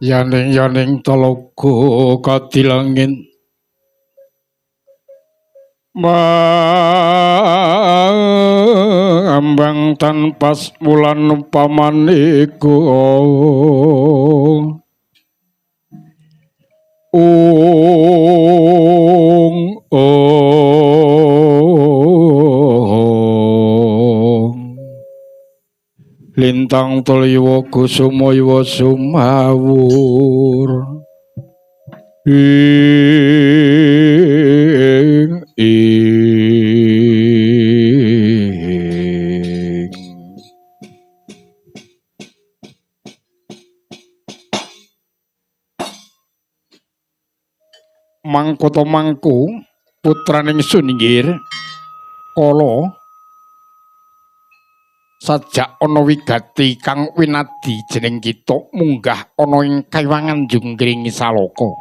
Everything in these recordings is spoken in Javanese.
Yaning talaga kadilangin ambang tanpa mulan pamaniku lintang tuliwa kusuma iwa sumawur mangkoto mangku putraning Sunggir kala sajak ana wigati kang winadi jeneng kita munggah ana ing Kaiwangan Junggring Saloka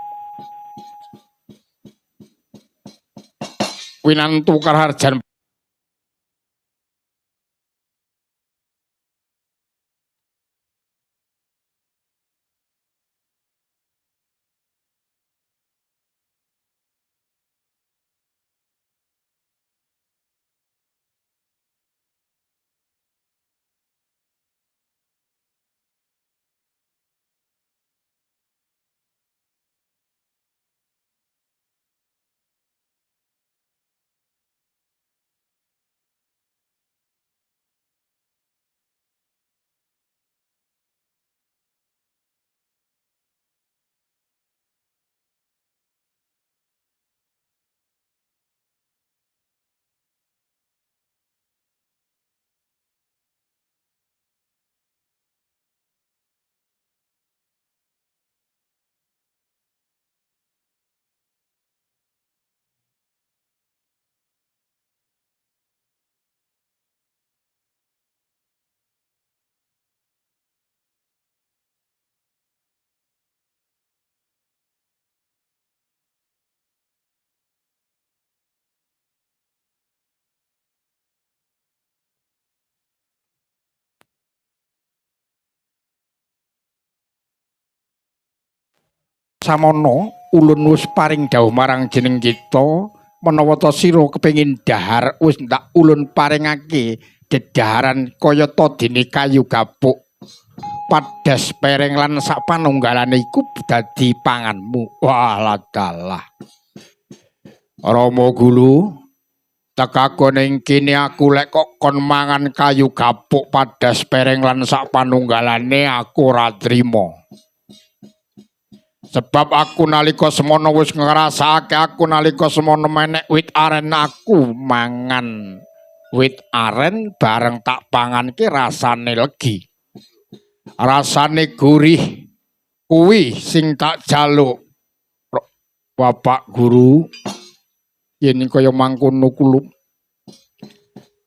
winantu Karharjan samono ulun wis paring dawuh marang jeneng kita menawa ta sira kepengin dahar wis ndak ulun paringake dedaharan kayata dene kayu gapuk padas pereng lan sak panunggalane iku dadi panganmu. Walah dalah Rama Gulu tekaku ning kene aku lek kok kon mangan kayu gapuk padas pereng lan sak panunggalane aku ora trima. Sebab aku nalika semono wis ngrasakake aku nalika semono menek wit aren aku mangan wit aren bareng tak panganke rasane legi. Rasane gurih kuwi sing tak jaluk. Bapak Guru yen kaya mangkono kulup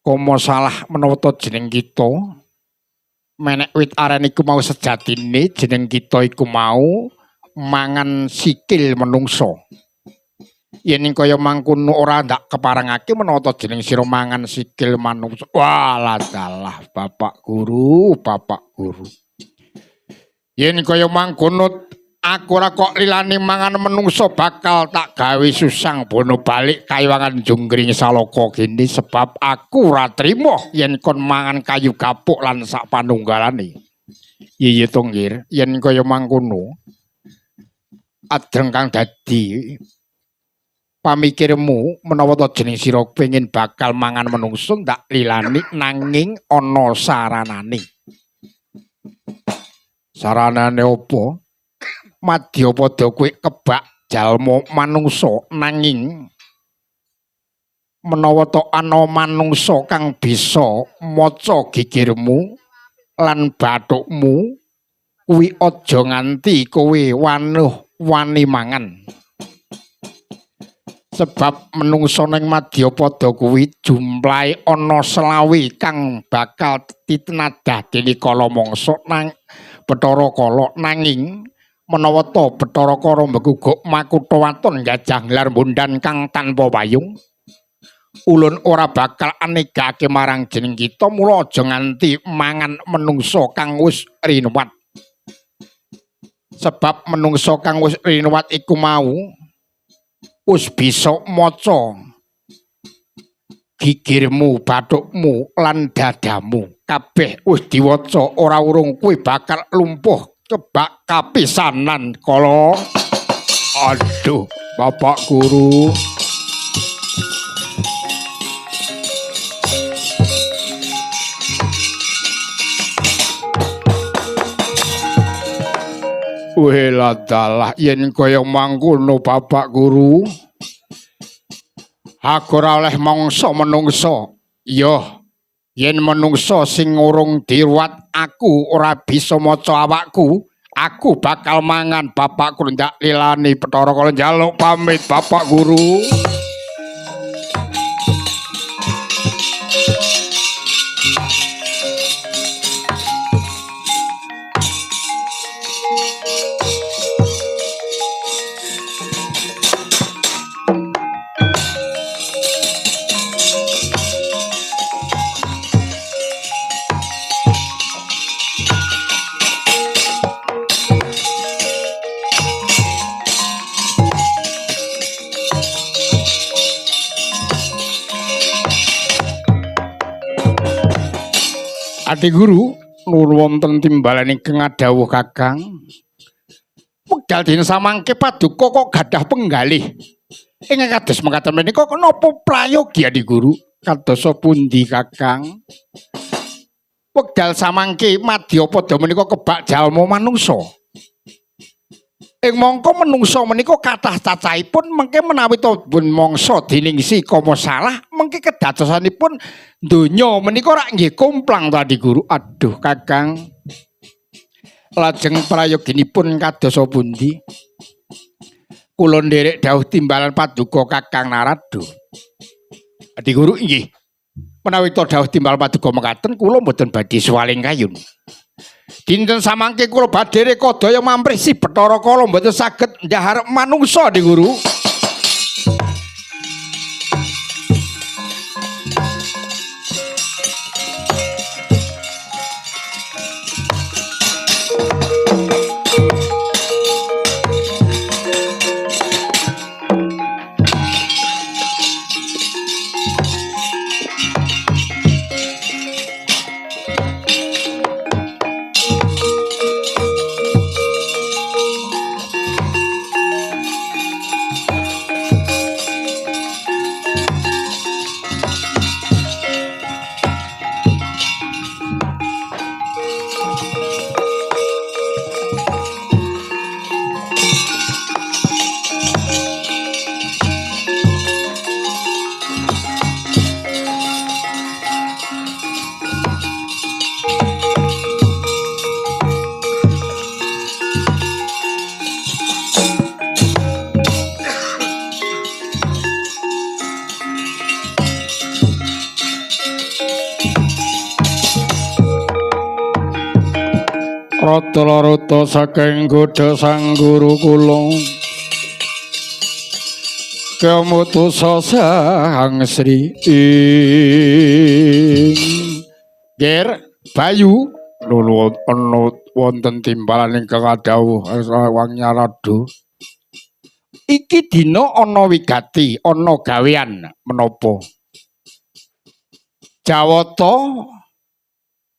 komo salah menawa jeneng kita menek wit aren iku mau sejatine jeneng kita iku mau mangan sikil menungso. Yen kaya mangkono ora ndak keparengake menawa jeneng sira mangan sikil manungso. Walah dalah Bapak Guru, Bapak Guru. Yen kaya mangkono aku ora kok lilani mangan menungso bakal tak gawe susang bono balik Kaiwangan Junggring Saloka kene sebab aku ora trima yen kon mangan kayu gapuk lan sak panunggalane. Iya to nggih, yen kaya mangkono adreng kang dadi pamikirmu menawa ta jeneng sira pengin bakal mangan menungso ndak lilani nanging ana saranane. Saranane apa? Madyapada kowe kebak jalma manungsa nanging menawa to ana manungsa kang bisa maca gigirmu lan bathukmu kuwi aja nganti kowe wani mangan sebab menungsa ning Madyapada kuwi jumlahe ana selawi kang bakal titnadah dening kala mangsa nang Bathara Kala nanging menawa to Bathara Kala mbeguguk makutha waton gajah nglar bondan kang tanpa payung ulun ora bakal anegake marang jeneng kita mula aja nganti mangan menungsa kang wis rinuwat sebab menungsa kang wis rinuwat iku mau wis bisa maca gigirmu bathukmu lan dadamu kabeh wis diwaca ora urung kuwi bakal lumpuh kebak kapisanan kala aduh Bapak Guru Wela dalah yen kaya mangkono Bapak Guru. Aku ora oleh mangsa menungsa. Iya, yen menungsa sing urung diruwat aku ora bisa maca awakku, aku bakal mangan Bapak Guru ndak lilani Bathara Kala njaluk pamit Bapak Guru. Adi Guru nuwun wonten timbalan ingkang dawuh Kakang. Wekdal dina samangke paduka kok gadah penggalih. Ingkang kados mekaten menika napa prayogi Adi Guru? Kadosa pundi Kakang? Wekdal samangke Madyapada menika kebak jalma manungsa. Ing mangka menungsa menika kathah cacahipun mengke menawi to pun mangsa diningsi kama salah mengke kedadosanipun donya menika rak nggih kumplang to Adi Guru. Aduh Kakang. Lajeng prayoginipun kadosa pundi? Kula nderek dawuh timbalan paduka Kakang Narada. Adi Guru nggih. Menawi to dawuh timbal paduka mekaten kula mboten badhe swaling kayun. Dinten samangke kula badhe reka daya mamprih si Bathara Kala mboten saged ndhahar manungsa Adi Guru. Rata-rata saking godha sang guru kula kemutusa sang Sri Ger Bayu nuwun wonten timbalan ingkang dawuh Wang Nyarada. Iki dina ana wigati, ana gawean menapa? Jawata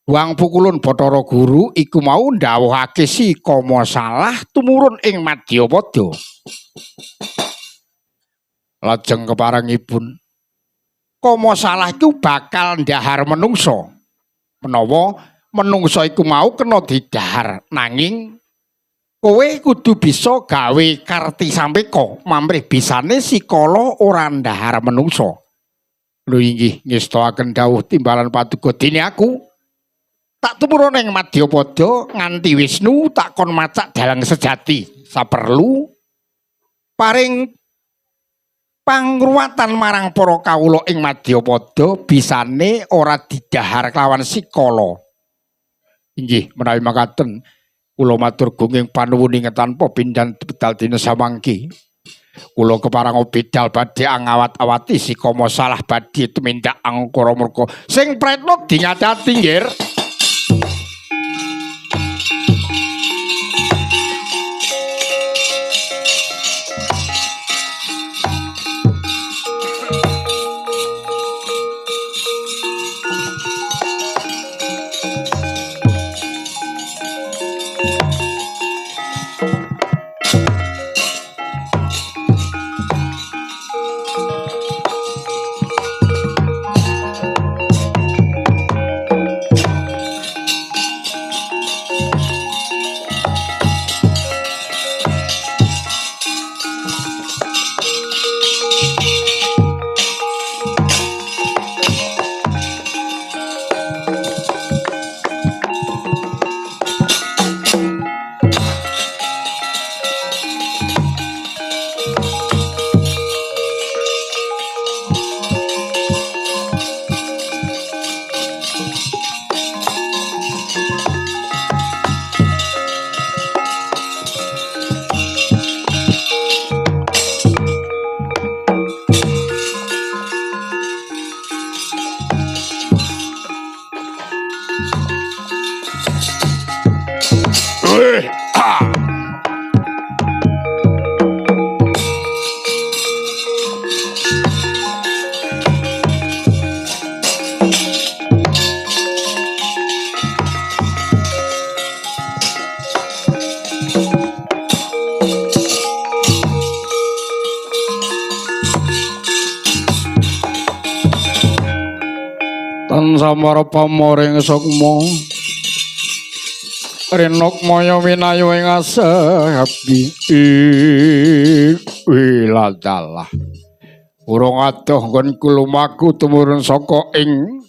Wang Pukulun Bathara Guru iku mau ndhawuhake si kama salah tumurun ing Madyapada. Lajeng keparengipun kama salah iku bakal ndhahar menungsa. Menawa menungsa iku mau kena didhahar nanging kowe kudu bisa gawe karti sampeka mamrih bisane sikala ora ndahar menungsa. Lho inggih ngestakaken dawuh timbalan paduka dene aku tak tumurun ing Madyapada nganti Wisnu tak kon macak dalang sejati saperlu paring pangruwatan marang para kawula ing Madyapada bisane ora didahar kelawan sikala. Inggih menawi makaten kula matur gunging panuwuning tanpa pindhan bedal dina samangki. Kula keparang bedal badhe angawat-awati sikama salah badhe tumindak angkara murka sing pretno dinyatati nggih. Samara pamoring sukma renok maya winayu ing asabi wiladalah urung adoh nggonku lumaku tumurun saka ing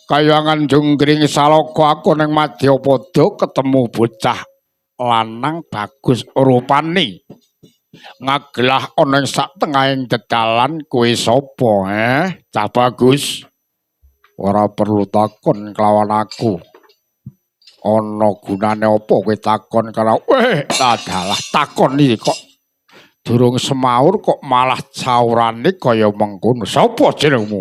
kayangan Junggring Salaka aku ning Madyapada ketemu bocah lanang bagus rupane ngagelah ana ing sak tengahing dedalan kowe sapa cah bagus. Ora perlu takon kelawan aku. Ana gunane apa kowe takon karo adalah takon iki kok durung semaur kok malah caurane kaya mengkono. Sapa jenengmu?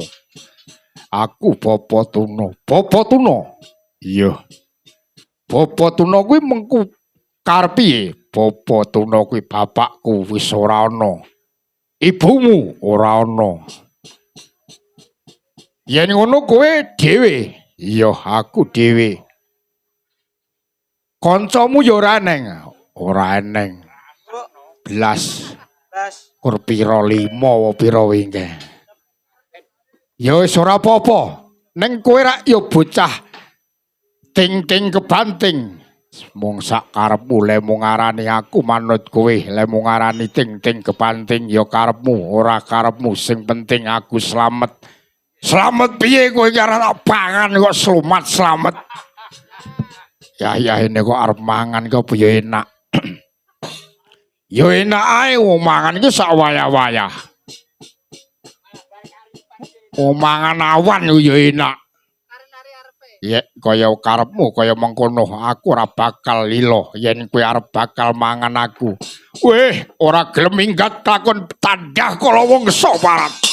Aku Bapa Tuna. Bapa Tuna. Iya. Bapa Tuna kuwi mengku karep piye? Bapa Tuna kuwi bapakku wis ora ana. Ibumu ora ana. Yen ngono kowe dhewe. Iya, aku dhewe. Kancamu ya ora eneng. Ora eneng. Blas. Kur pira 5 apa pira wingi. Ya wis ora apa-apa. Ning kowe rak ya bocah ting-ting kebanting. Mung sak karepmu le mung ngarani aku manut kowe, le mung ngarani ting-ting kebanting ya karepmu, ora karepmu. Sing penting aku slamet. Slamet piye kowe iki arep tak pangan kok slamet. Ya ini kok arep mangan kok ya enak. Ya enak ae wong mangan iki sak wayah-wayah. Mangan awan ya enak. Ya kaya karepmu kaya mengkono aku ora bakal lilo yen kowe arep bakal mangan aku. Weh, ora gelem minggat takon tandah kala wong soparat.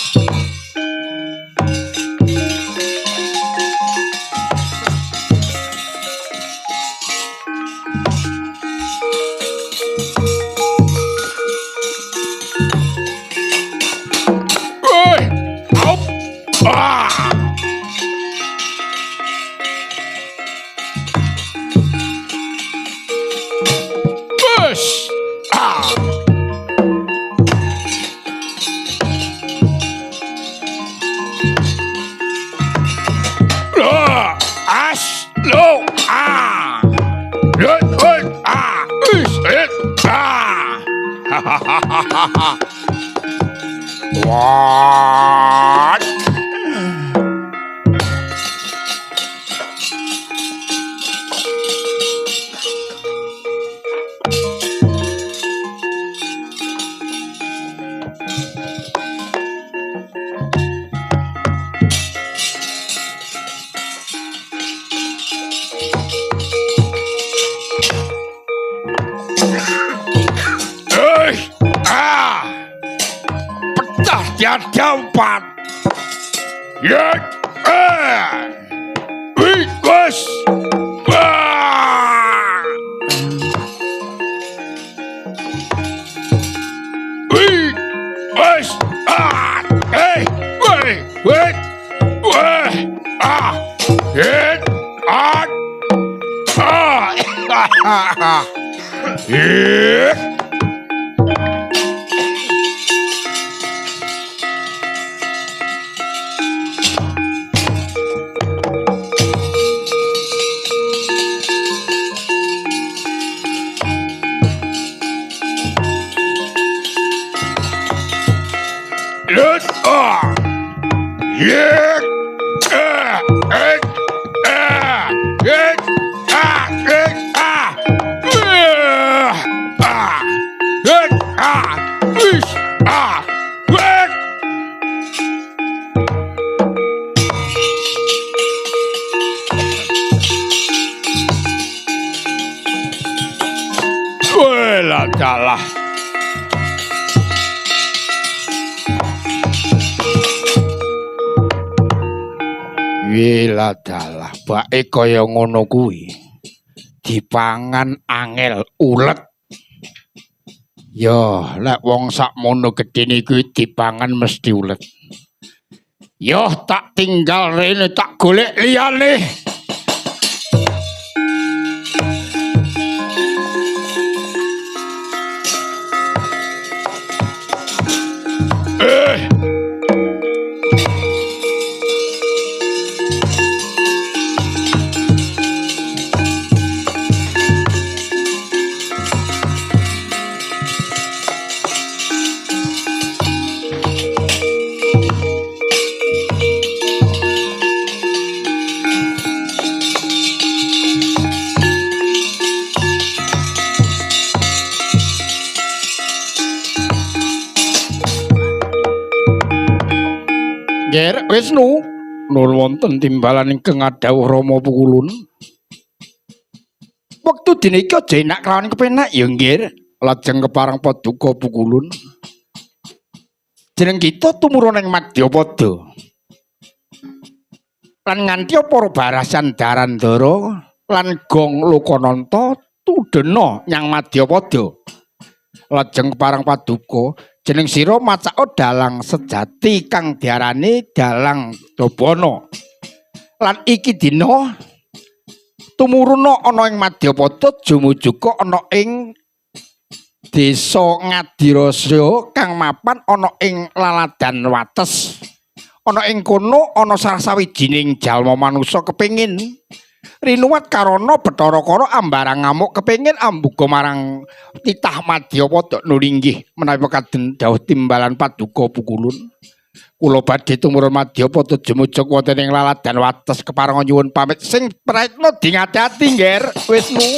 Wah. Pecah tiada empat. Ya, Wis. Wis. Wait. Hit. Hit. Dalah. Wila dalah, bae kaya ngono kuwi. Dipangan angel ulet. Yo, lek wong sakmono gedene kuwi dipangan mesti ulet. Yo, tak tinggal rene tak golek liyane. Ger Wisnu nur wonten timbalan ingkang adhawuh Rama Pukulun. Wektu dene iki aja enak kelawan kepenak ya nggih. Lajeng kepareng Paduka Pukulun. Jeneng kita tumurun ing Madyapada. Lan nganti para barasan Darandara lan Gong Lokananta tudena nyang Madyapada. Lajeng kepareng Paduka jeneng sira macaka dalang sejati kang diarani Dalang Dobana. Lan iki dina tumuruna ana ing Madyapada jumujuga ana ing Desa Ngadirasya kang mapan ana ing Laladan Wates. Ana ing kono ana salah sawijining jalma manusa kepengin rinuwat karana Bathara Kara ambarang ngamuk kepengin ambuga marang titah Madyapada nulinggih menawi kadhen dawuh timbalan Paduka Pukulun. Kula badhe tumurun Madyapada jumujug wonten ing Laladan Wates kepareng nyuwun pamit sing praetna dingati-ati Nger Wisnu.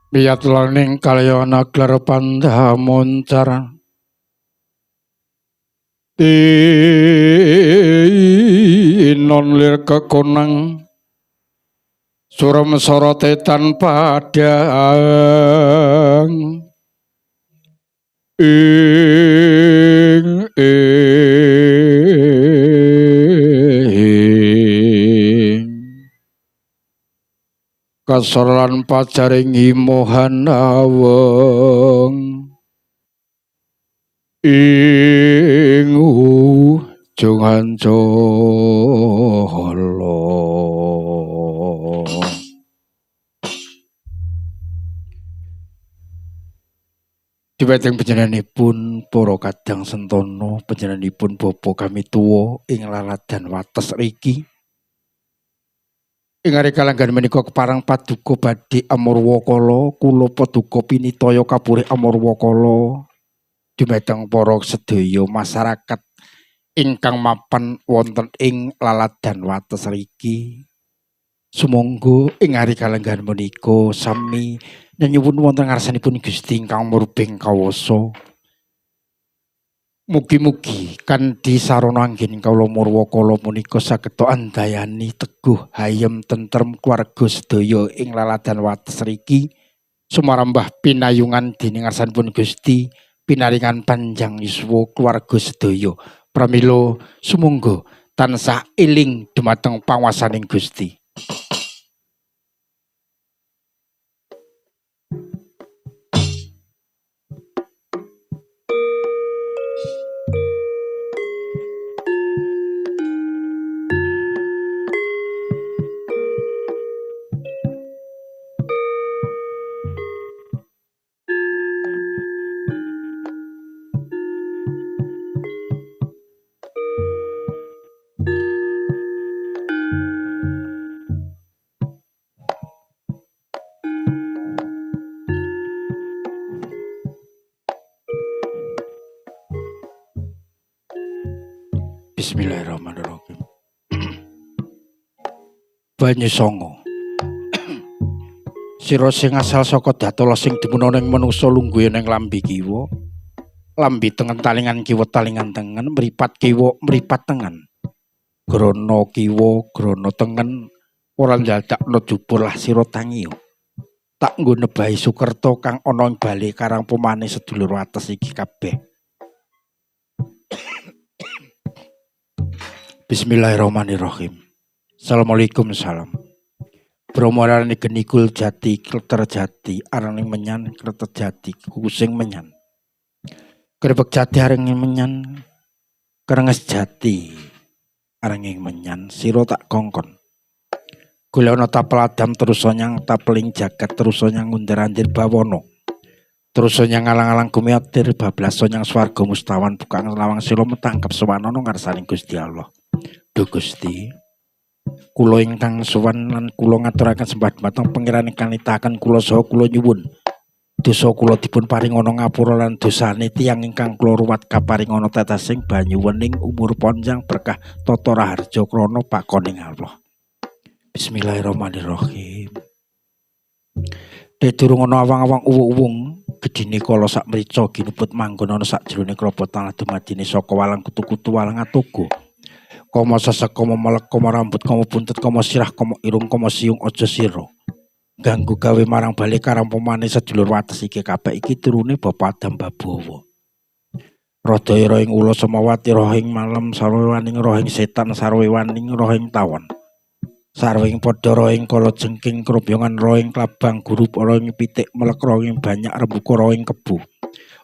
Biyat laning kalyana glar pandamoncar non lir kekonang surem sorote tanpa padang kasoran pajaring imohanaweng ing ujung hancala Diweteng panjenenganipun para kadang sentana panjenenganipun bapa kami tuwa ing laladan wates riki ing ari kalanggan menika keparang paduka badhe Amurwakala kula paduka pinitaya kapurih Amurwakala dumateng para sedaya masyarakat ingkang mapan wonten ing laladan wates riki sumangga ing ari kalanggan menika sami nyuwun wonten ngarsanipun Gusti ingkang murbeng kawasa mugi-mugi kanthi sarana anggen kawula Murwakala punika saged andayani teguh hayem tentrem keluarga sedaya ing laladan wates riki sumarambah pinayungan dening ngarsanipun Gusti pinaringan panjang yuswa keluarga sedaya pramila sumangga tansah eling dumateng panguwasaning Gusti. Bismillahirrahmanirrahim. Banyu Sanga. Sira sing asal saka Datala sing dumunung ing manungsa lungguh ning lambi kiwa. Lambi tengen talingan kiwa talingan tengen mripat kiwa mripat tengen. Grana kiwa grana tengen ora ndadakno jupur lah sira tangiyo. Tak nggo nebahi Sukerta kang ana ing bali karang pemane sedulur wates iki kabeh. Bismillahirrahmanirrahim. Assalamualaikum salam. Bromarani genikul jati kleter jati araning menyan kleter jati kusing menyan. Grebek jati arenging menyan kerenges jati arenging menyan sira tak kongkon. Golekana tapel adam terus nyang tapeling jagat terus nyang ngundir-andir bawana. Terus nyang alang-alang gumiatir bablas nyang swarga mustawan bukaan lawang sira metangkep sowanana ngarsaning Gusti Allah. Duh Gusti, kula ingkang sowan lan kula ngaturaken sembah dhumateng Pangeran ingkang nitahaken kula saha kula nyuwun dosa kula dipun paringana ngapura lan dosane tiyang ingkang kula ruwat kaparingana tetesing banyu wening umur panjang berkah tata raharja krana pakoning Allah. Bismillahirrahmanirrahim. Dedurung ana awang-awang uwung-uwung gedine kala sak mrica ginebut manggon ana sakjroning krapa tanah dumadine saka walang kutu-kutu walang atogo. Kama sesek kama melek kama rambut kama buntut kama sirah kama irung kama siung aja sira. Ganggu gawe marang bali karang pemane sedulur wates iki kabeh iki turune Bapak Adam Babawa. Radaya ing ula semawati rohing malem sarwewaning rohing setan sarwewaning rohing tawon. Sarwing padha rohing kala jengking krobongan rohing klabang guru rohing pitik melek rohing banyak rembuka rohing kebu.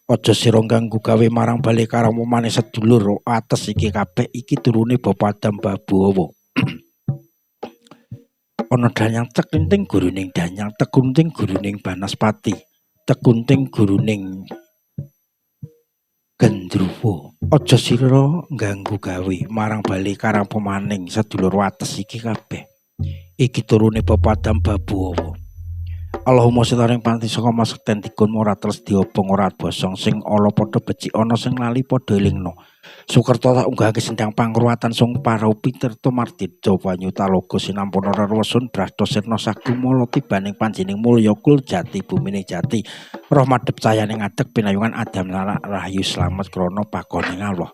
Aja sira ganggu gawe marang bali karang pemane sedulur wates iki kabeh iki turune Bapak Adam Babawa. Ana danyang tekunting guruning danyang tekunting guruning Banaspati tekunting guruning Gendruwo. Aja sira ganggu gawe marang bali karang pemaning sedulur wates iki kabeh iki turune Bapak Adam Babawa. Allahumma sitaring panti saka masekten dikun ora terus diobong ora bosong sing ala padha becik ana sing lali padha elingno. Sukerta tak unggahake sendang pangruwatan sung paraupi tirta martidha Wanyuta loga sinampuna reresun brasta sirna sagumala tibaning panjening mulya kul jati bumine jati. Roh madhep cayaning adeg pinayungan adam rahayu slamet krana pakoning Allah.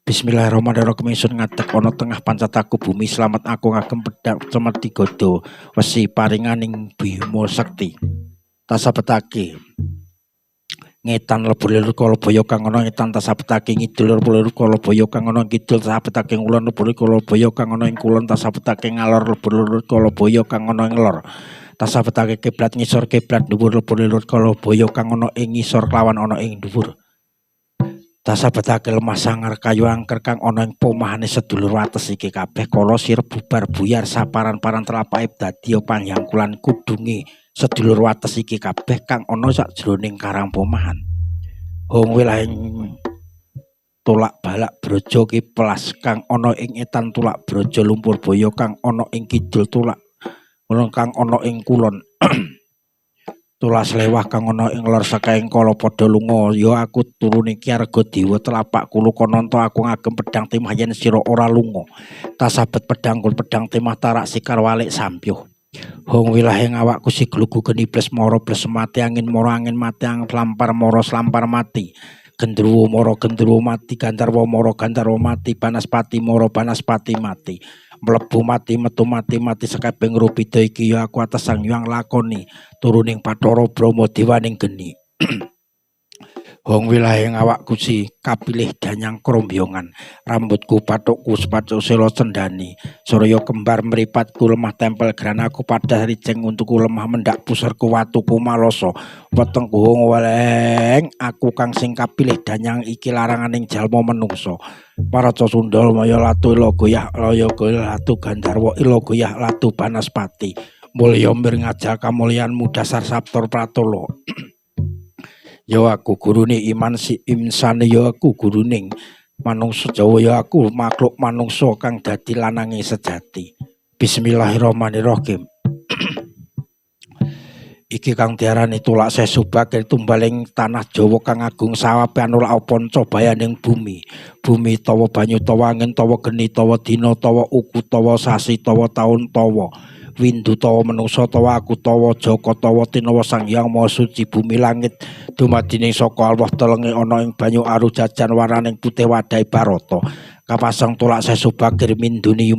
Bismillahirrahmanirrahim. Ingsun ngadeg ana tengah pancataku bumi slamet aku ngagem pedhang cemeti godha wesi paringaning bima sekti. Tasabetake ngetan lebur-lebur kalabaya kang ana ngetan tasabetake ngidul lebur-lebur kalabaya kang ana kidul tasabetake ngulon lebur-lebur kalabaya kang ana ing kulon tasabetake ngalor lebur-lebur kalabaya kang ana ing lor. Tasabetake kiblat ngisor kiblat dhuwur lebur-lebur kalabaya kang ana ing ngisor lawan ana ing dhuwur. Tasabetake lemah sangar kayu angker kang ana ing pomahane sedulur wates iki kabeh kala sir bubar buyar saparan-paran telapake dadi panjangkulan kudunge sedulur wates iki kabeh kang ana sakjroning karang pomahan. Hong wilahing tulak balak brojo ki pelas kang ana ing etan tulak brojo lumpur boyo kang ana ing kidul tulak kang ana ing kulon. Tulas lewah kang ana ing lor sakaing kala padha lunga ya aku turune ki arga dewa telapak kulo kononto aku ngagem pedhang timah yen sira ora lunga. Tasabet pedhang kul pedhang timah tarak sikar walik sampyuh. Hong wilahing awakku si glugu geni bles mara bles mati angin mara angin mati ang slampar mara slampar mati. Gendruwo mara gendruwo mati gandarwa mara gandarwa mati banaspati mara banaspati mati. Mlebu mati metu mati mati sakabeh ngrupida iki ya aku atas sang hyang lakoni turuning Bathara Brahma dewaning geni. Hong wilahing awakku si kapilih danyang krombyongan rambutku pathukku sepatu sela cendani surya kembar mripatku lemah tempel granaku padah rijeng untukku lemah mendak puserku watuku maloso wetengku hong weleng aku kang sing kapilih danyang iki laranganing jalma menungso paraca sundal maya latu ila goyah laya goyah latu gandarwa ila goyah latu banaspati mulya mir ngajal kamulyanmu dasar sabtur pratala. Ya aku gurune iman si insane ya aku guruning manungsa Jawa ya aku makhluk manungsa kang dadi lanange sejati. Bismillahirrahmanirrahim. Iki kang diarani tulak sesubake tumbaling tanah Jawa kang agung sawape anulak panca bayaning bumi. Bumi tawa banyu tawa angin tawa geni tawa dina tawa uku tawa sasi tawa taun tawa. Windu tawa menungsa tawa aku tawa Jaka tawa tinawa Sang Hyang Maha Suci bumi langit dumadining saka Allah telenge ana ing banyu aru jajan waraning putih wadai barata kapasang tulak sesubagir minduni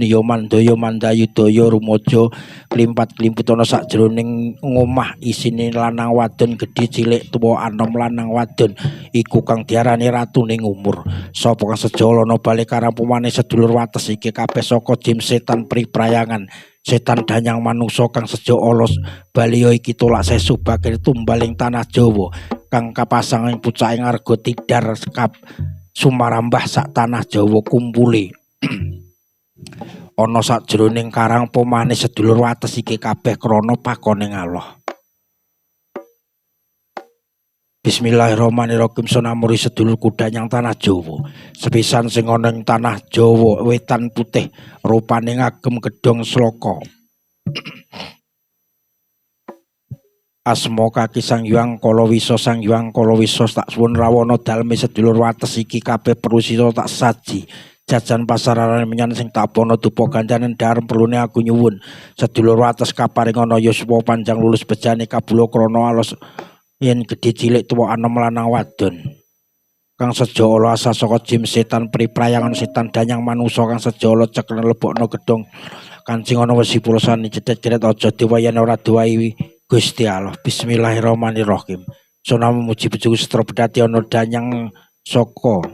yo mandaya mandayudaya rumaja klimpat klimput ana sakjroning ngomah isine lanang wadon gedhe cilik tuwa anom lanang wadon iku kang diarani ratuning umur sapa kang sejala ana bali karampumane sedulur wates iki kabeh saka jim setan priprayangan setan danyang manungsa kang sejo olos baliya iki tulak sesubagir tumbaling tanah Jawa kang kapasang ing pucaking arga tidar sekap sumarambah sak tanah Jawa kumpule ana sakjroning karang pomane sedulur wates iki kabeh krana pakoning Allah. Bismillahirrahmanirrahim. Sonamuri sedulur kudanyang tanah Jawa sepisan sing ana ing tanah Jawa wetan putih rupane ngagem gedhong sloka asma kaki Sang Hyang Kalawisa Sang Hyang Kalawisa tak suwun rawana daleme sedulur wates iki kabeh perusira tak saji jajan pasararan menyan sing tak pono dupa ganjanen darem perlune aku nyuwun sedulur wates kaparing ana yuswa panjang lulus bejane kabula krana alus yen gedhe cilik tuwa anom lanang wadon kang sejala asa saka jim setan priprayangan setan danyang manungsa kang sejala ceklen lebokno gedhong kancing ana wesi pulsane cedhet-cedhet aja diwayane ora diwai Gusti Allah. Bismillahirrahmanirrahim. Sonama muji bejuku setra bedati ana danyang saka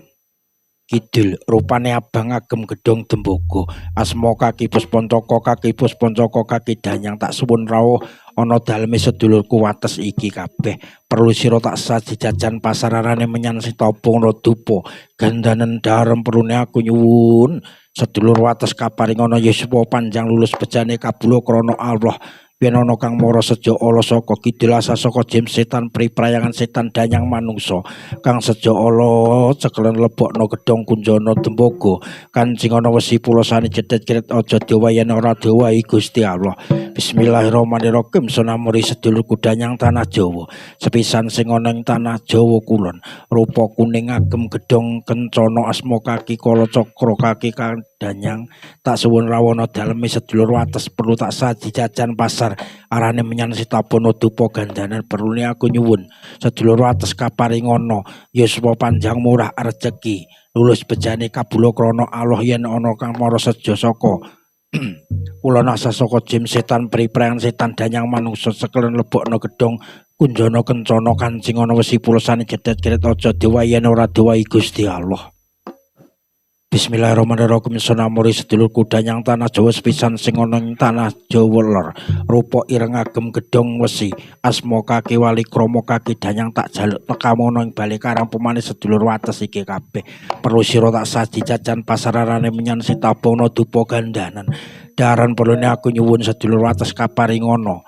kidul rupane abang agem gedhong dembogo asma kaki puspancaka kaki puspancaka kaki danyang tak suwun rawuh ana daleme sedulurku wates iki kabeh perlu sira tak saji jajan pasararane menyan sitapung dupa gandanen darem perlune aku nyuwun sedulur wates kaparing ana yuswa panjang lulus bejane kabula krana Allah yen ana kang mara seja ala saka kidul asa saka jim setan priprayangan setan danyang manungsa kang seja ala cekelen lebokno gedhong kunjana tembaga kancing ana wesi pulosane jedhet-jedhet aja dewa yen ora dewahi Gusti Allah. Bismillahirrahmanirrahim. Sunamuri sedulurku danyang tanah Jawa sepisan sing ana ing tanah Jawa kulon rupa kuning agem gedhong kencana asma kaki kala cakra kaki kang danyang tak suwun rawana daleme sedulur wates perlu tak saji jajan pasar arane menyan sitapono dupa gandanan perlune aku nyuwun sedulur wates kaparingono yuswa panjang murah rezeki lulus bejane kabula krana Allah yen ana kang mara seja saka kula nasa saka jim setan priprayan setan danyang manungsa sekelen lebokno gedhong kunjana kencana kancing ana wesi pulsane jedhet-jedhet aja dewa yen ora dewahi Gusti Allah. Bismillahirrahmanirrahim. Sunamuri sedulurku danyang tanah Jawa sepisan sing ana ing tanah Jawa lor rupa ireng agem gedhong wesi asma kaki wali krama kaki danyang tak jaluk tekamono ing bali karang pemane sedulur wates iki kabeh perlu sira tak saji jajan pasarane menyan sitabono dupa gandanan daran perlune aku nyuwun sedulur wates kaparingono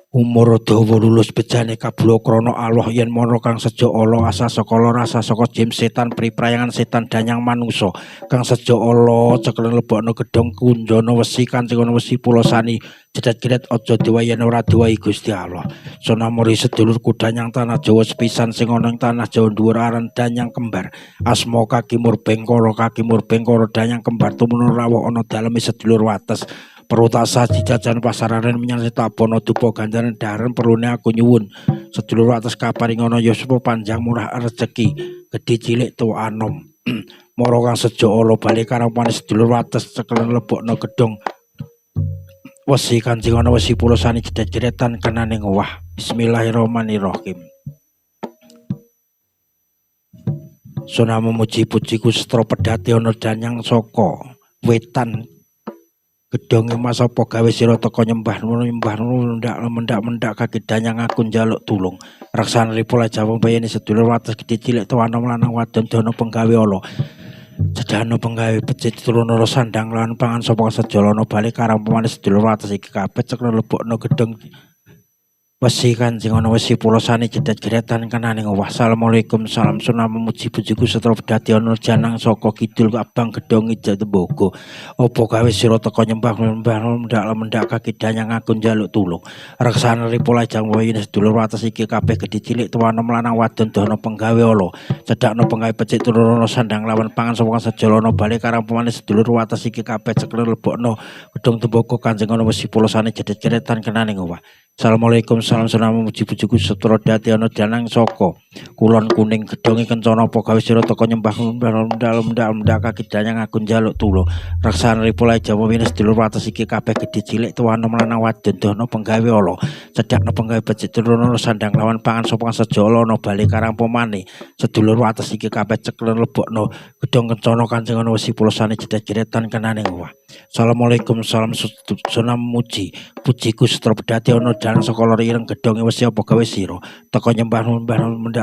umur dawa lulus bejane kabula krana Allah yen mara kang seja ala asa saka rasa saka jim setan priprayangan setan danyang manungsa kang seja ala ceklen lebokno gedhong kunjana wesi kancing ana wesi pulosani jedhet-jedhet aja dewa yen ora dewahi Gusti Allah. Sunamuri sedulurku danyang tanah Jawa sepisan sing ana ing tanah Jawa dhuwur aran danyang kembar asma kaki murbengkara danyang kembar tumunung rawuh ana daleme sedulur wates perlu tak saji jajan pasarane menyang sitabono dupa gandaran daran perlune aku nyuwun sedulur atas kaparingono yuswa panjang murah rezeki gedhe cilik tuwa anom mara kang seja ala bali karepane sedulur atas sekelen lebokno gedhong wesi kancing ana wesi pulosane jedhet-jedhetan kenane ngowah. Bismillahirrahmanirrahim. Sunama muji pujiku setro pedhati ana danyang saka wetan gedhonge mas apa gawe sira teka nyembah mendak kaki danyang aku njaluk tulung raksana ripola Jawa bayane sedulur wates gedhe cilik tuwa anom lanang wadon dana penggawe ala sedana penggawe becik turun sandang lan pangan sapa sejalana bali karang pemane sedulur wates iki kabeh cekna lebokno gedhong wesi kancing ana wesi pulosane jedhet-jedhetan kenane ngowah. Assalamualaikum salam sunama muji pujiku setra pedhati ana janang saka kidul abang gedhong ija tembaga apa gawe sira teka nyembah mendak kaki danyang aku njaluk tulung raksana ripola Jawa yen sedulur wates iki kabeh gedhe cilik tuwa anom lanang wadon dana penggawe ala cedhakno penggawe becik turun sandang lawan pangan sapa sejalana bali karang pemane sedulur wates iki kabeh cekel lebokno gedhong tembaga kancing ana wesi pulosane jedhet-jedhetan kenane ngowah. Assalamualaikum salam sunama muji pujiku setra dadi ana danang saka kulon kuning gedhonge kencana apa gawe sira teka nyembah mendak kaki danyang aku njaluk tulung raksana ripola Jawa yen sedulur wates iki kabeh gedhe cilik tuwa anom lanang wadon dana penggawe ala cedhakno penggawe becik turun sandang lawan pangan sapa sejala ana bali karang pemane sedulur wates iki kabeh ceklen lebokno gedhong kencana kancing ana wesi pulosane jedhet-jedhetan kenane ngowah. Assalamualaikum salam sunam muji pujiku setra pedhati ana danang saka lor ireng gedhonge wesi apa gawe sira teka nyembah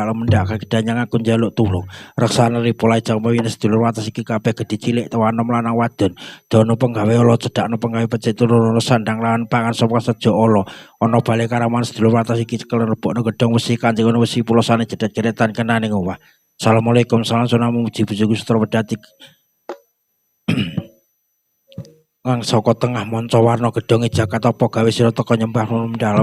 mendak kaki danyang aku njaluk tulung raksana ripola Jawa yen sedulur wates iki kabeh gedhe cilik tuwa anom lanang wadon dana penggawe ala cedhakno penggawe becik turun sandang lawan pangan sapa seja ala ana bali karaman sedulur wates iki cekel rebokno gedhong wesi kancing ana wesi pulosane jedhet-jedhetan kenane ngowah. Assalamualaikum salam sunama muji pujiku setra pedhati kang saka tengah manca warna gedhonge jagat apa gawe sira teka nyembah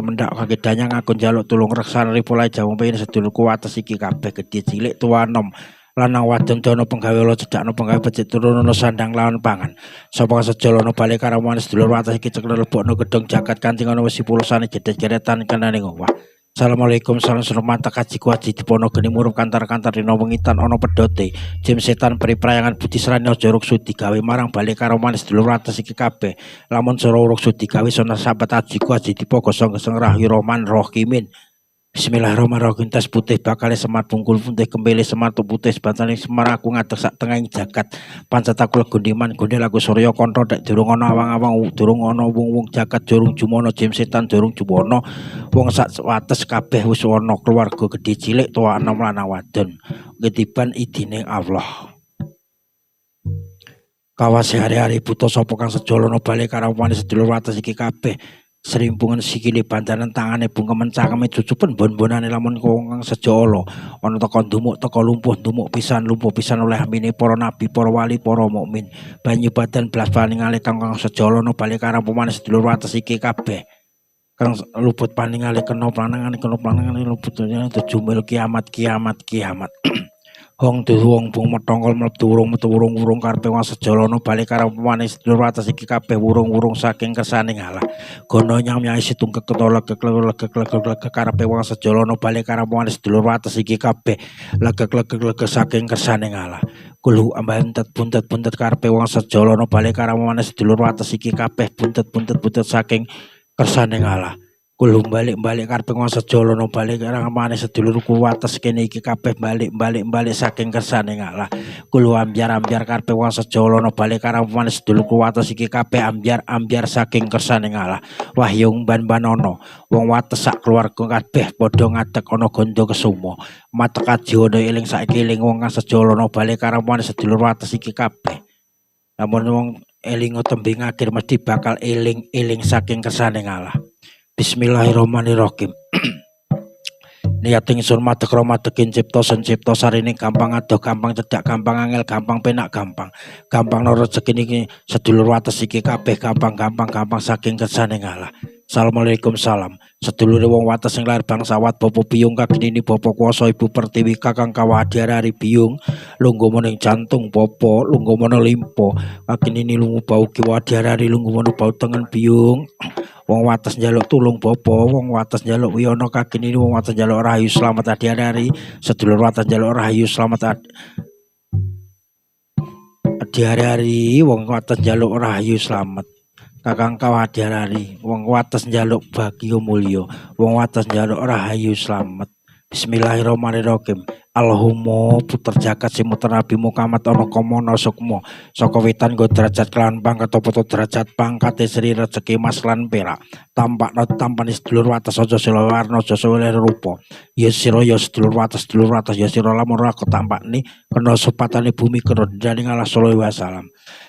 mendak kaki danyang aku njaluk tulung raksana ripola Jawa yen sedulurku wates iki kabeh gedhe cilik tuwa anom lanang wadon dana penggawe ala cedhakno penggawe becik turun sandang lawan pangan sapa sejalana bali karamane sedulur wates iki cekel lebokno gedhong jagat kancing ana wesi pulosane jedhet-jedhetan kenane ngowah. Assalamualaikum salam surmata kaji kuaji dipono geni murup kantar-kantar dina wengitan ana pedote jim setan priprayangan budi srani aja ruksu digawe marang bali karo manis sedulur wates iki kabeh lamun sira ruksu digawe sona sahabat aji kuaji dipogo song-song rahyu roman rohimin. Bismillahirrahmanirrahim. Tas putih bakale semar bungkul putih kembele semar putih sebatane semar aku ngadeg sak tengahing jagat pancet aku legundiman gonde lagu surya kontro dak durung ana awang-awang durung ana wong-wong jagat durung jumono jim setan durung jumono wong sak wates kabeh wis ana keluarga gedhe cilik tuwa anom lanang wadon ketiban idine Allah. Kawas hari-hari buta sapa kang sejala bali karo sedulur wates iki kabeh Serimpungan sikile bandaran tangane bungkemen cangkeme cucupen bon-bonane lamun kang sejolo ana teka ndumuk teka lumpuh pisan oleh amine para nabi para wali para mukmin banyu badan belas paningale kang sejolo no bali karang pemane sedulur wates iki kabeh kang luput paningale kena planangane luput jumil kiamat Wong wong bung metongkol mlebu wurung karepe wong sejolono bali karo pemane sedulur wates iki kabeh wurung-wurung saking kersane Allah. Gono nyang-nyang situng legek karepe wong sejolono bali karo pemane sedulur wates iki kabeh legek saking kersane Allah. Kulu ambantet buntet karepe wong sejolono bali karo pemane sedulur wates iki kabeh buntet saking kersane Allah. Kulung balik karepe wong sejolono balik karang amane sedulurku wates kene iki kabeh balik saking kersane Allah. Kulo ambyar karepe wong sejolono balik karang amane sedulurku wates iki kabeh ambyar saking kersane Allah. Wahyung ban-banono wong wates sak keluarga kabeh padha ngadeg ana gondo kesumo. Matek ajiwana eling saiki eling wong sejolono balik karang amane sedulur wates iki kabeh. Lamun wong eling tembe ngakir mesti bakal eling saking kersane Allah. Bismillahirrahmanirrahim. Niat ingsun madhek romadekin cipta sarining gampang adoh gampang cedak gampang angel gampang penak gampang nang rezeki niki sedulur wates iki kabeh gampang saking kersane Allah. Assalamualaikum salam. Sedulure wong wates sing lair bangsawat Bapak Biyung kaginini Bapak Kuwasa Ibu Pertiwi kakang kawadyarari Biyung lungguh mening jantung Bapak lungguh mening limpo kaginini lungu bau kiwadyarari lungguh mening bau tengen Biyung. Wong wates njaluk tulung Bapak, wong wates njaluk wiyono kaginini, wong wates njaluk rahayu slamet adiarari, sedulur wates njaluk rahayu slamet adiarari, wong wates njaluk rahayu slamet. Kakang kawadyarari, wong wates njaluk bagya mulya, wong wates njaluk rahayu slamet. Bismillahirrahmanirrahim. Allahumma puter jagat simuter Nabi Muhammad ana komono sukmo saka witan nggo derajat kelan pangkat apa derajat pangkate sri rezeki mas lan perak tampakna tampani sedulur wates aja sila warna aja sila rupa ya sira ya sedulur wates ya sira lamun ora tampakni kena supatane bumi kena dening Allah sallallahu alaihi wasallam.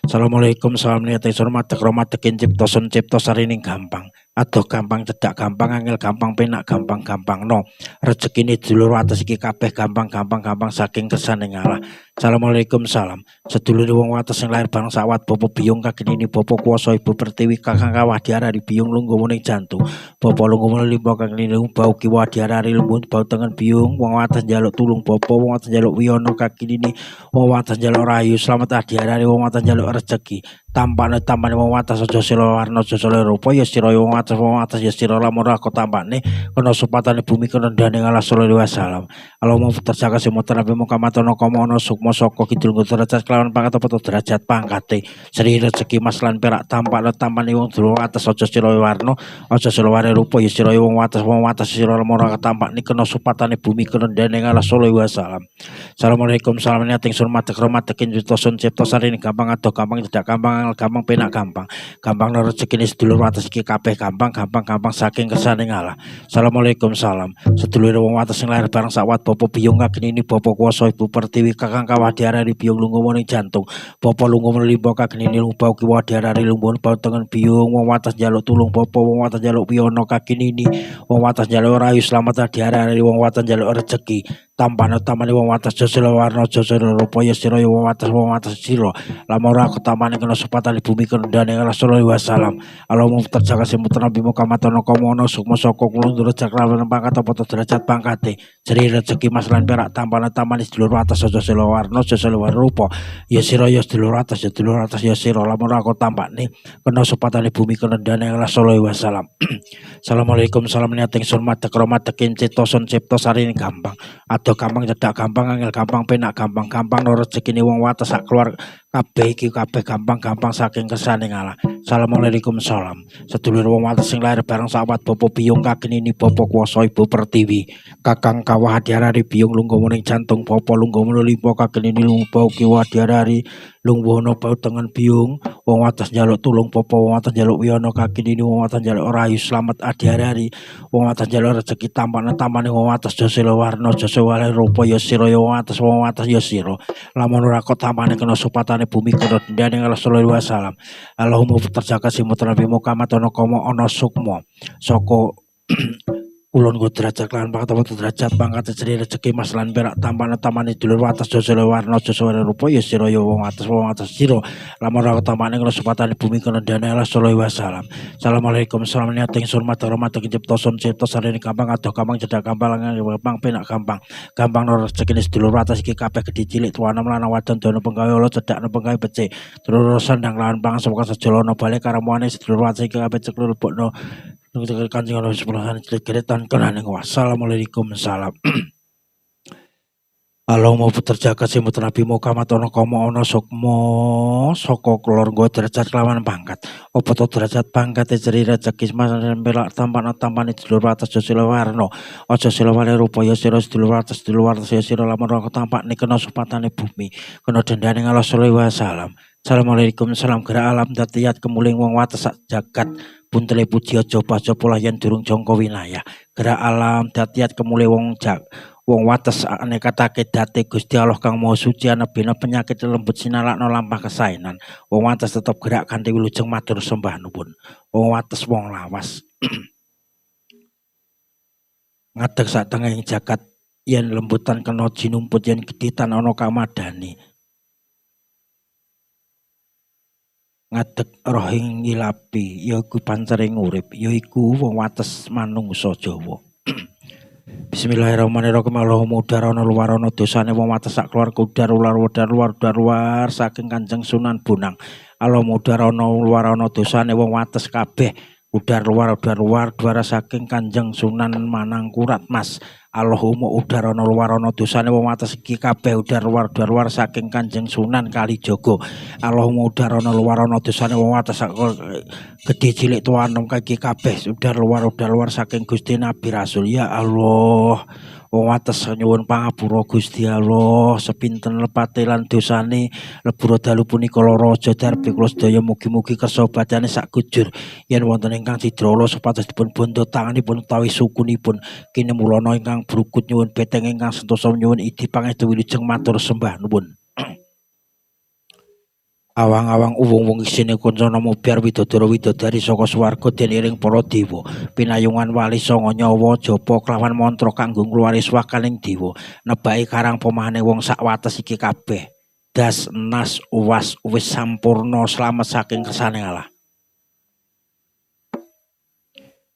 Assalamualaikum salam niat ingsun madhek romadekin cipta sun cipta sarining gampang adoh gampang cedak gampang angel gampang penak gampang no rezekine sedulur wates iki kabeh gampang saking kersane Allah. Assalamualaikum salam. Sedulur wong wates sing lair bareng sawat Bapak Biyung kaginini Bapak Kuwasa Ibu Pertiwi kakang kawadyarari Biyung lungguh mening jantung. Bapak lungguh mening limpo kaginini bau kiwadyarari lungguh bau tengen Biyung wong wates njaluk tulung Bapak wong wates njaluk wiyono kaginini wong wates njaluk rahayu slamet adiarari wong wates njaluk rezeki. Tampane wong wates aja sira warna aja sira rupa ya sira wong wates ya sira lamun ora tampane kena supatane bumi kena dening Allah sallallahu alaihi wasallam. Allahumma terjaga simuter Nabi Muhammad ana komono sukma saka kidul derajat kelawan pangkat apa derajat pangkate sri rezeki mas lan perak tampane wong dulur wates aja sira warna aja sira ware rupa ya sira wong wates sira lamun ora tampane kena supatane bumi kena dening Allah sallallahu alaihi wasallam. Assalamualaikum salam niat ingsun madhek romadekin cipta sarining gampang adoh gampang cedak gampang gampang penak gampang nang rezekine sedulur wates iki kabeh gampang saking kersane Allah. Assalamualaikum salam. Sedulur wong wates sing lair bareng sawat Bapak Biyung kaginini Bapak Kuwasa Ibu Pertiwi kakang kawadyarari Biyung lungguh mening jantung. Bapak lungguh mening limpo kaginini bau kiwadyarari lungguh bau tengen Biyung wong wates njaluk tulung Bapak wong wates njaluk wiyono kaginini wong wates njaluk rahayu slamet adiarari wong wates njaluk rezeki. Tampane wong wates aja sira warna aja sira rupa ya sira wong wates sira lamun ora ketamane kena supatane bumi kena dening Allah sallallahu alaihi wasallam. Allahumma terjaga simuter Nabi Muhammad ana komono sukma saka kulun derajat kelawan pangkat apa derajat pangkate sri rezeki mas lan perak tampane sedulur wates aja sira warna aja sira rupa ya sira ya sedulur wates ya sira lamun ora tampane kena supatane bumi kena dening Allah sallallahu alaihi wasallam. Assalamualaikum salam niat ingsun madhek romadekin cipta sarining gampang adoh gampang cedak gampang angel gampang penak gampang no rezekine wong wates sak keluar kabeh iki kabeh gampang saking kersane Allah. Assalamualaikum salam. Sedulur wong wates sing lair bareng sawat Bapak Biyung kaginini Bapak Kuwasa Ibu Pertiwi kakang kawadyarari Biyung lungguh mening jantung Bapak lungguh mening limpo kaginini lungguh bau kiwadyarari lungguh ana bau tengen Biyung wong wates njaluk tulung Bapak wong wates njaluk wiyono kaginini wong wates njaluk rahayu slamet adiarari wong wates njaluk rezeki tampane wong wates aja sira warna aja sira rupa ya sira wong wates ya sira lamun ora tampane kena supatane sepatane bumi kono dendane Allah sallallahu alaihi wasallam. Allahumma terjaga simutra Nabi Muhammad ana komo ana sukma saka ulun go derajat lan pangkat derajat pangkat ciri rezeki mas lan perak tampan-tampane dulur wates dosa warna dosa rupa ya sira ya wong atas sira lamun ora tampane kena sepatane bumi kena dana Allah sallallahu alaihi wasallam. Assalamualaikum salam niating surmat hormat cipta sun cipta sarene gampang adoh gampang cedak gampang gampang penak gampang nor rezeki dulur wates iki kabeh gedhe cilik tuana lan wadon dono penggawe Allah cedak no penggawe becik terus sandang lan pangan saka sejolono bali karamuane sedulur wates iki kabeh ceklur lebokno Kanjeng Allah sepuluhan keretan kenaning wassalamualaikum salam. Allahumma terjaga simut Nabi Muhammad ana komo ana sukma saka keluarga derajat kelawan pangkat apa to derajat pangkat ciri rezeki mas pelak tampan dulur atas sila warna aja sila wale rupa ya sira dulur atas ya sira lamun ora tampak kena supatane bumi kena dendane Allah sallallahu alaihi wasallam. Assalamualaikum salam gerak alam datiat kemuling wong wates sak jagat puntele puji aja coba yen durung jangka wilayah gerak alam datiat kemule wong wates anekatake date Gusti Allah kang Maha Suci anebena penyakit lembut sinalakno lampah kesaenan wong wates tetep gerak kanthi wilujeng matur sembah nuwun wong wates wong lawas ngadeg sak tengahing jagat yen lembutan kena jinumput yen geditan ana kamadani ngadeg rohing ngilapi yaiku pancering urip yaiku wong wates manungsa Jawa. Bismillahirrahmanirrahim. Allahumma udarana luwarana dosane wong wates sak keluarga luar saking Kanjeng Sunan Bonang. Allahumma udarana luwarana dosane wong wates kabeh luar saking Kanjeng Sunan Manangkurat Mas. Allahumma udarana luwarana dosane wong wates iki kabeh luar saking Kanjeng Sunan Kalijaga. Allahumma udarana luwarana dosane wong wates gedhe cilik tuwa enom iki kabeh luar saking Gusti Nabi Rasul. Ya Allah, wong wates nyuwun pangapura Gusti Allah sepinten lepate lan dosane lebur dalu punika lara aja darbe kula sedaya mugi-mugi kersa badane sak kujur yen wonten ingkang sidrala supados dipun bondo tanganipun utawi sukunipun kene mulana ingkang brukut nyuwun beteng ingkang sentosa nyuwun idi pangestu wilujeng matur sembah nuwun. Awang-awang wong-wong isine kancana mubyar widodari saka swarga den iring para dewa pinayungan wali sanga nyawa japa kelawan mantra kanggo ngluwari swakaning dewa nebaki karang pemahane wong sak wates iki kabeh das nas uwas wis sampurna slamet saking kersane Allah.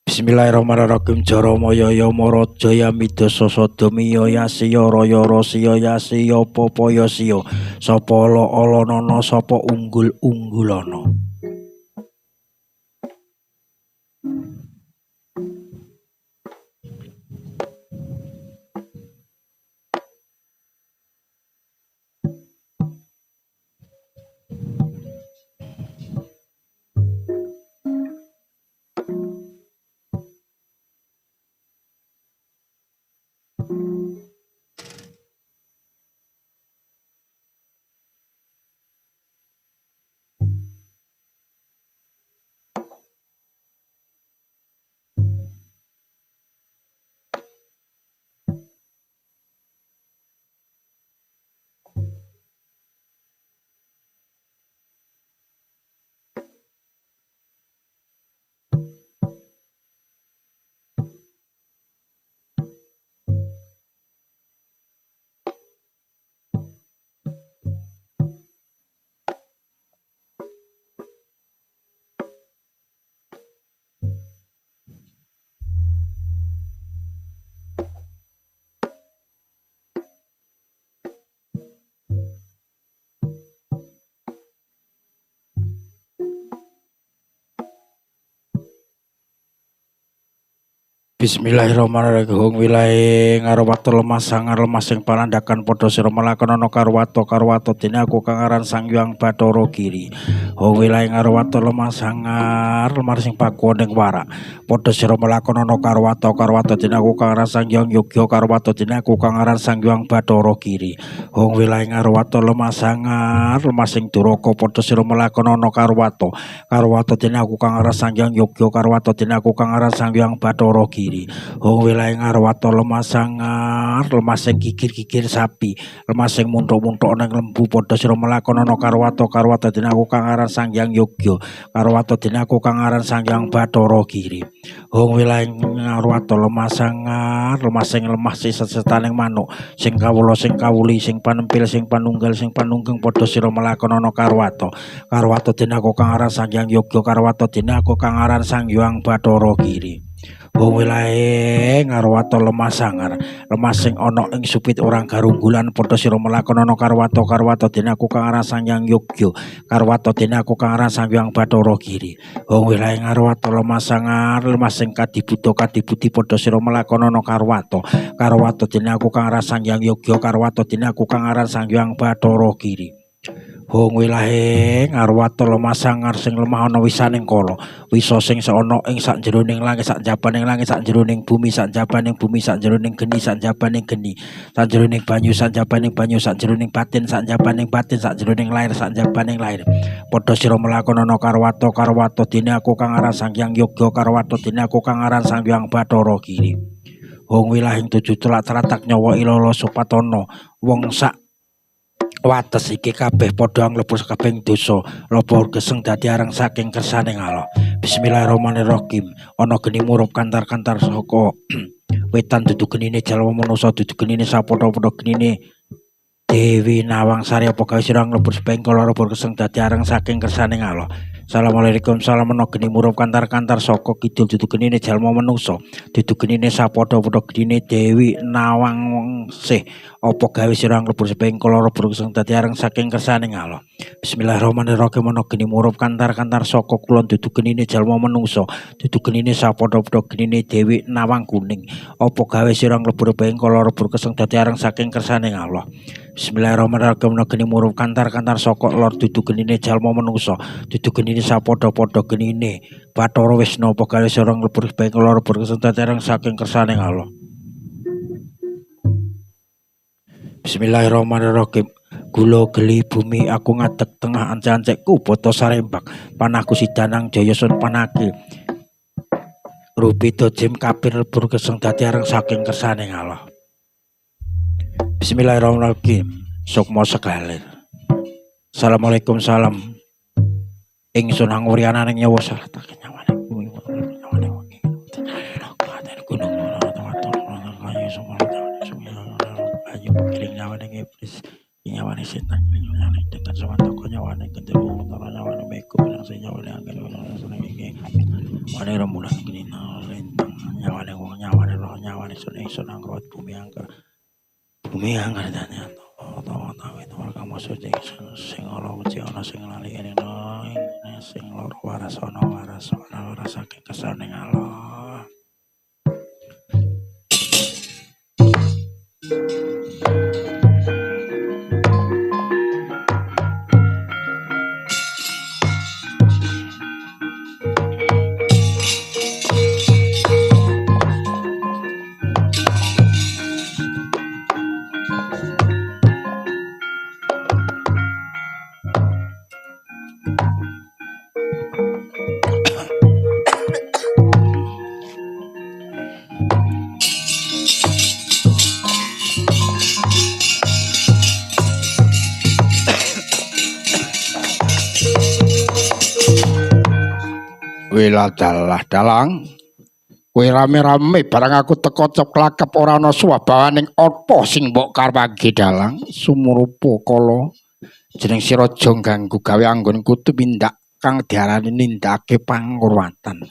Bismillahirrahmanirrahim. Jaramaya ya maraja ya midasa sadami ya yasiya raya rasiya yasiya papa yasiya sapa ala-alanana sapa unggul-unggulana. Bismillahirrahmanirrahim. Wilahe ngarawata lemah sangar lemah sing panandakan padha sira melakonana karwato dene aku kang aran Sang Hyang Bathara Giri. Wilahe ngarawata lemah sangar lemah sing pakuwon ing warak padha sira melakonana karwato dene aku kang aran Sang Hyang Yogya karwato dene aku kang aran Sang Hyang Bathara Giri. Wilahe ngarawata lemah sangar lemah sing duraka padha sira melakonana karwato dene aku kang aran Sang Hyang Yogya karwato dene aku kang aran Sang Hyang Bathara Giri. Giri. Wong wilahe Ngarwata lemah sangar, lemah sing gigir-gigir sapi, lemah sing muntuk-muntuk ning lembu padha sira melakonana Karwata dene aku kang aran Sang Hyang Yogya, Karwata dene aku kang aran Sang Hyang Bathara Giri. Wong wilahe Ngarwata lemah sangar, lemah sing lemah sesetaning manuk, sing kawula sing kawuli, sing panempil, sing panunggal, sing panunggeng padha sira melakonana Karwata dene aku kang aran Sang Hyang Yogya, Karwata dene aku kang aran Sang Hyang Bathara Giri. Wong wilahe Ngarwata lemah sangar, lemah sing ana ing supit orang garunggulan padha sira melakonana Karwata dene aku kang aran Sang Hyang Yogya, Karwata dene aku kang aran Sang Hyang Bathara Giri. Wong wilahe Ngarwata lemah sangar, lemah sing kadibudi padha sira melakonana Karwata dene aku kang aran Sang Hyang Yogya, Karwata dene aku kang aran Sang Hyang Bathara Giri. Wong wilahe Ngarwata lemah sangar sing lemah ana wisaning kala, wisa sing ana ing sakjeroning langit, sakjabaning langit, sakjeroning bumi, sakjabaning bumi, sakjeroning geni, sakjabaning geni, sakjeroning banyu, sakjabaning banyu, sakjeroning batin, sakjabaning batin, sakjeroning lair, sakjabaning lair. Padha sira melakonana Karwata dene aku kang aran Sang Hyang Yogya, Karwata dene aku kang aran Sang Hyang Bathara Giri. Wong wilahing tujuh telatak nyawa ilala supatana, wong sak wates iki kabeh padha nglebur sakabehing dosa, lapa geseng dadi areng saking kersaning Allah. Bismillahirrahmanirrahim. Ana geni murup kantar-kantar saka wetan dudu genine jalma manusa, dudu genine sapodo-podo genine Dewi Nawang Sari, apa gawe sira nglebur saping kala lebur geseng dadi areng saking kersaning Allah. Assalamualaikum, salam ana geni murup kantar-kantar saka kidul dudu genine jalma manusa, dudu genine sapodo-podo genine Dewi Nawang Sih, apa gawe sira nglebur saping kala lebur geseng dadi areng saking kersaning Allah. Bismillahirrahmanirrahim. Ana geni murup kantar-kantar saka kulon dudu genine jalma manungsa, dudu genine sapodo-podo genine Dewi Nawang Kuning, apa gawe sira nglebur saping kala lebur geseng dadi areng saking kersaning Allah. Bismillahirrahmanirrahim. Ana geni murup kantar-kantar saka lor dudu genine jalma manungsa, dudu genine sapodo-podo genine Bathara Wisnu, apa gawe sira nglebur saping kala lebur geseng dadi areng saking kersaning Allah. Bismillahirrahmanirrahim. Gula geli bumi aku ngadeg tengah ancek-ancekku boto sarembak, panahku sidanang jaya sun panake rupi dojim kapir lebur geseng dadi areng saking kersaning Allah. Bismillahirrahmanirrahim. Sukma sekalir. Assalamualaikum, salam ingsun anguriananing nyawa sarta kenyawane bumi nyawane wengi katen gunung ayu kiring nyawane iblis nyawane setan nyawane dengan sawata nyawane gendero nyawane meko nang nyawane angel seneng iki wane rembulan genina lintang nyawane wong nyawane roh nyawane sun ingsun angkot bumi angker danya tawa itu kamu suci sing ora uci ana sing lali ning sing loro waras ana waras saking kesaning Allah. Wiladalah dalang kowe rame-rame barang aku teka ceklakep ora ana swabawaning apa sing mbok karepake dalang sumurupa kala jeneng sira aja ganggu gawe anggonku tumindak kang diarani nindakake pangurwatan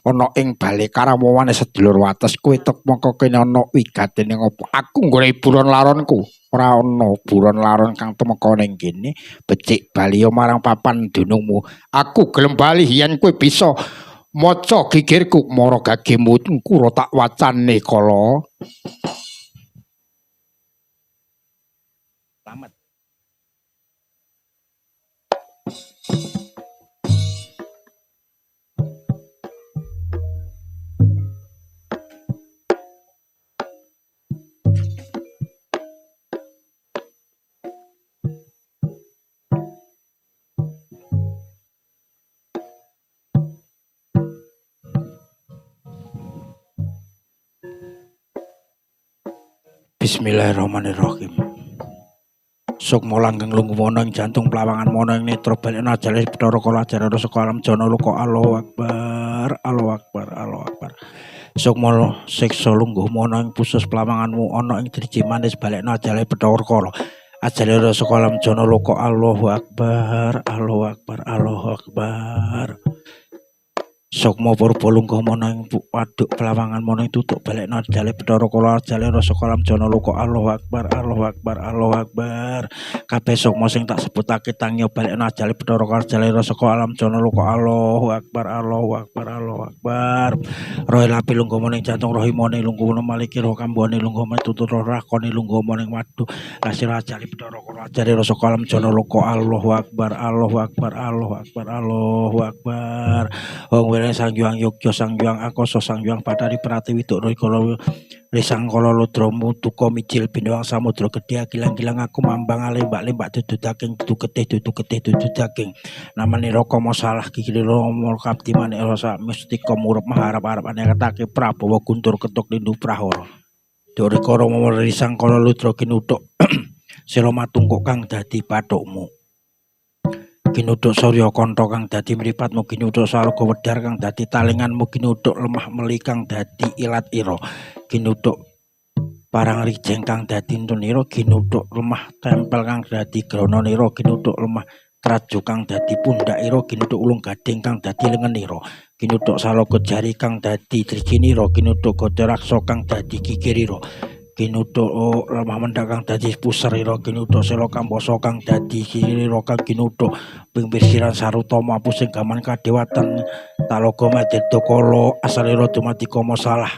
ana ing bali karamowane sedulur wates kowe tekmoko kene ana wigatene apa aku golek buron laronku ora ana buron laron kang temeka ning kene becik bali marang papan dunungmu aku gelem bali yen kowe bisa maca gigirku mara gagemu kura tak wacane kala selamat. Bismillahirrahmanirrahim. Sukma langgeng lungguh ing jantung plawangan mono ing netra balekna ajale Bathara Kala ajare rasa alam jana luka. Allahu Akbar, Allahu Akbar, Allahu Akbar. Sukma siksa lungguh mono ing pusus plawanganmu ana ing driji manis balekna ajale Bathara Kala ajale rasa alam jana luka. Allahu Akbar, Allahu Akbar, Allahu Akbar. Sukma purba lungguh mono ing waduk plawangan mono ing tutuk balekna ajale Bathara Kala ajale rasa alam jana luka. Allahu Akbar, Allahu Akbar, Allahu Akbar. Kabeh sukma sing tak sebutake tangya balekna ajale Bathara Kala ajale rasa alam jana luka. Allahu Akbar, Allahu Akbar, Allahu Akbar. Roh lapi lungguh mono ing jantung rohi mono lungguh mono maliki roh kambone lungguh mono tutut roh rakone lungguh mono ing waduk kasir ajale Bathara Kala ajale rasa alam jana luka. Allahu Akbar, Allahu Akbar, Allahu Akbar, Allahu Akbar. Sang Hyang Yogya, Sang Hyang Akasa, Sang Hyang Bathari Pratiwi Dukra Kala Risang Kala Ludra Mutuka Mijil Bindawang Samudra Gedhe Gilang-gilang aku mambang lembak-lembak dudu daging dudu getih dudu daging namane Raka masalah gigile Rama Kabdi manik rasa mustika murep maharap-harap anekake Prabawa Guntur ketuk lindu prahara Dukra Kala Risang Kala Ludra kinuthuk sira matungkuk kang dadi pathukmu kinuduk Surya Kantha kang dadi mripatmu kinuduk Salaga Wedhar kang dadi talinganmu kinuduk lemah meli kang dadi ilat ira kinuduk parang rijeng kang dadi tunira kinuduk lemah tempel kang dadi grananira kinuduk lemah trajo kang dadi pundak ira kinuduk ulung gading kang dadi lengenira kinuduk Salaga Jari kang dadi drijinira kinuduk Gada Raksa kang dadi gigirira kinuduk lemah mendak kang dadi pusarira kinuduk Sela Kambasa kang dadi kirira kang kinuduk pingpirsiran sarutama pusing gaman kadewatan Talaga Madya Kala asalira dumadi kama salah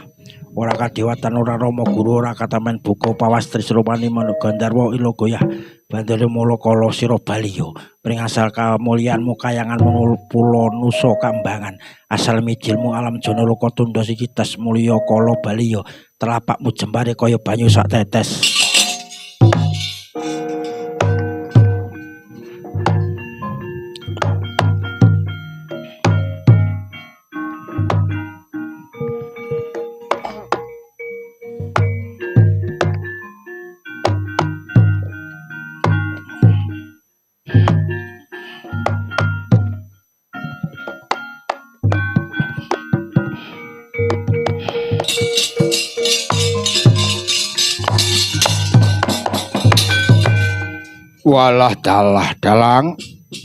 ora kadewatan ora rama guru ora katamen buka pawastri srupani manuk Gandharwa ila goyah bandare mula kala sira baliya pring asal kamulyanmu kayangan pulo nusa kambangan asal mijilmu alam jana loka tundha sikitas mulya kala baliya telapakmu jembare kaya banyu sak tetes. Walah dalang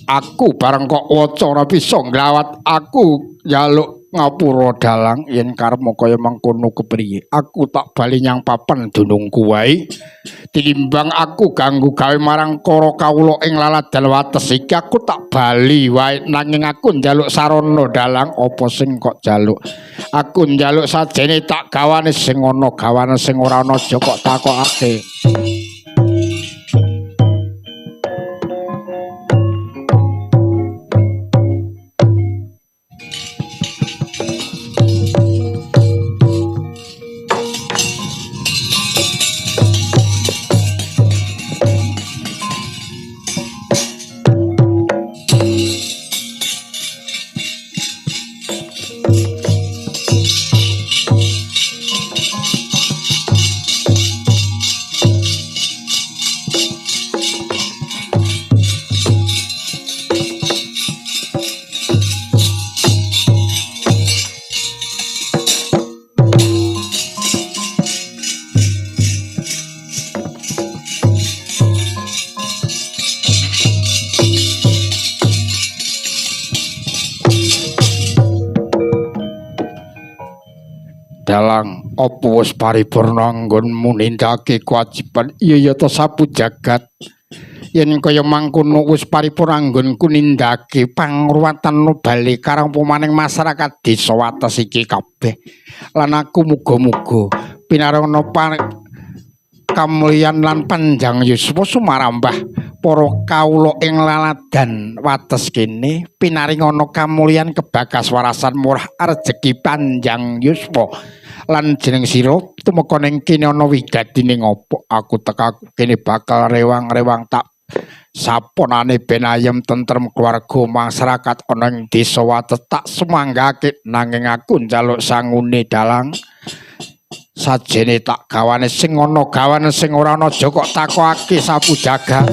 aku bareng kok waca ora bisa nglawat aku njaluk ngapura dalang yen karepmu kaya mangkono kepriye aku tak bali nyang papan dunungku wae tinimbang aku ganggu gawe marang para kawula ing laladan wates iki aku tak bali wae nanging aku njaluk sarana dalang apa sing kok njaluk aku njaluk sajene tak gawane sing ana gawane sing ora ana aja kok takokake. Dalang apa wis paripurna nggonmu nindakake kewajiban iya ya ta sapu jagat yen kaya mangkono wis paripurna nggonku nindakake pangruwatan bali karang pumaning masyarakat desa wates iki kabeh lan aku muga-muga pinarana kamulyan lan panjang yuswa sumarambah para kawula ing laladan wates kene pinaring ana kamulyan kebagas warasan murah rejeki panjang yuswa lan jeneng sira tumeka ning kene ana wigatine ngopo aku tekaku kene bakal rewang-rewang tak saponane ben ayem tentrem keluarga masyarakat ana ing desa wates tak sumanggake nanging aku njaluk sangune dalang sajene tak gawane sing ana gawane sing ora ana aja kok takokake sapu jagat.